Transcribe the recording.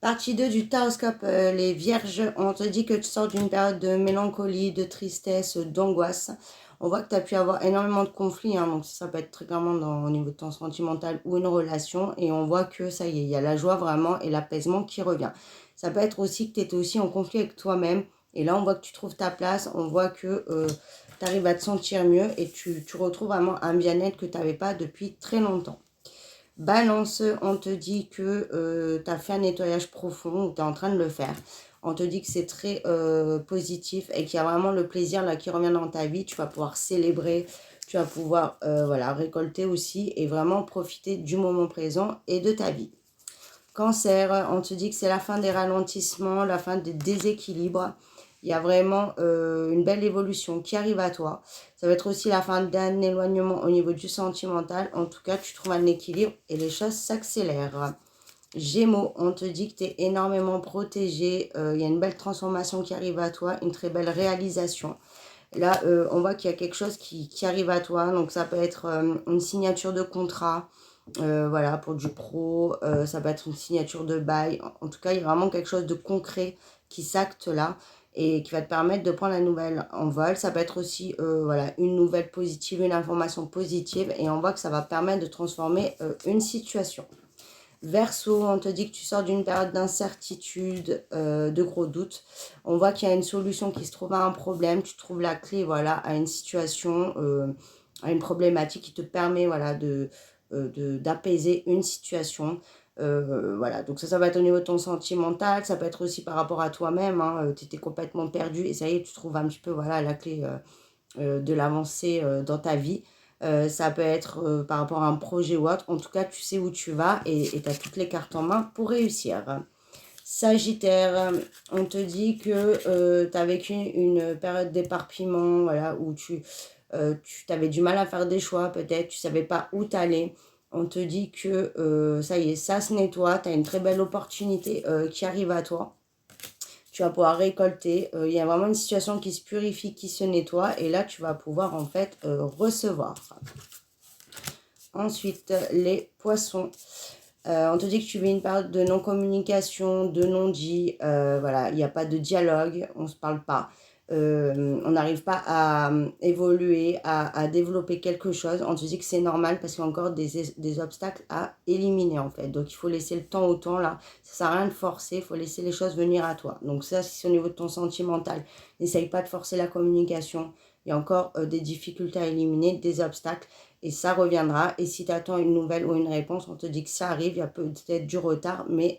Partie 2 du Taroscope, les vierges, on te dit que tu sors d'une période de mélancolie, de tristesse, d'angoisse. On voit que tu as pu avoir énormément de conflits, hein, donc ça peut être très clairement au niveau de ton sentimental ou une relation. Et on voit que ça y est, il y a la joie vraiment et l'apaisement qui revient. Ça peut être aussi que tu étais aussi en conflit avec toi-même. Et là, on voit que tu trouves ta place, on voit que tu arrives à te sentir mieux et tu retrouves vraiment un bien-être que tu n'avais pas depuis très longtemps. Balance, on te dit que tu as fait un nettoyage profond ou tu es en train de le faire. On te dit que c'est très positif et qu'il y a vraiment le plaisir là qui revient dans ta vie. Tu vas pouvoir célébrer, tu vas pouvoir voilà, récolter aussi et vraiment profiter du moment présent et de ta vie. Cancer, on te dit que c'est la fin des ralentissements, la fin des déséquilibres. Il y a vraiment une belle évolution qui arrive à toi. Ça va être aussi la fin d'un éloignement au niveau du sentimental. En tout cas, tu trouves un équilibre et les choses s'accélèrent. Gémeaux, on te dit que tu es énormément protégé. Il y a une belle transformation qui arrive à toi, une très belle réalisation. Là, on voit qu'il y a quelque chose qui arrive à toi. Donc, ça peut être une signature de contrat. Voilà, pour du pro, ça peut être une signature de bail. En tout cas, il y a vraiment quelque chose de concret qui s'acte là et qui va te permettre de prendre la nouvelle en vol. Ça peut être aussi voilà, une nouvelle positive, une information positive et on voit que ça va permettre de transformer une situation. Verseau, on te dit que tu sors d'une période d'incertitude, de gros doutes. On voit qu'il y a une solution qui se trouve à un problème. Tu trouves la clé voilà, à une situation, à une problématique qui te permet voilà, d'apaiser une situation. Voilà, donc ça va être au niveau de ton sentimental, ça peut être aussi par rapport à toi-même, hein, tu étais complètement perdu et ça y est, tu trouves un petit peu voilà, la clé de l'avancée dans ta vie. Ça peut être par rapport à un projet ou autre. En tout cas, tu sais où tu vas et tu as toutes les cartes en main pour réussir. Sagittaire, on te dit que tu as vécu une période d'éparpillement, voilà, où tu avais du mal à faire des choix, peut-être, tu ne savais pas où t'aller. On te dit que ça y est, ça se nettoie, tu as une très belle opportunité qui arrive à toi. Tu vas pouvoir récolter. Il y a vraiment une situation qui se purifie, qui se nettoie. Et là, tu vas pouvoir en fait recevoir. Ensuite, les poissons. On te dit que tu vis une période de non-communication, de non-dit. Voilà, il n'y a pas de dialogue, on ne se parle pas. On n'arrive pas à évoluer, à développer quelque chose. On te dit que c'est normal parce qu'il y a encore des obstacles à éliminer en fait. Donc il faut laisser le temps au temps là. Ça sert à rien de forcer, il faut laisser les choses venir à toi. Donc ça, c'est au niveau de ton sentimental. N'essaye pas de forcer la communication. Il y a encore des difficultés à éliminer, des obstacles. Et ça reviendra. Et si tu attends une nouvelle ou une réponse, on te dit que ça arrive. Il y a peut-être du retard, mais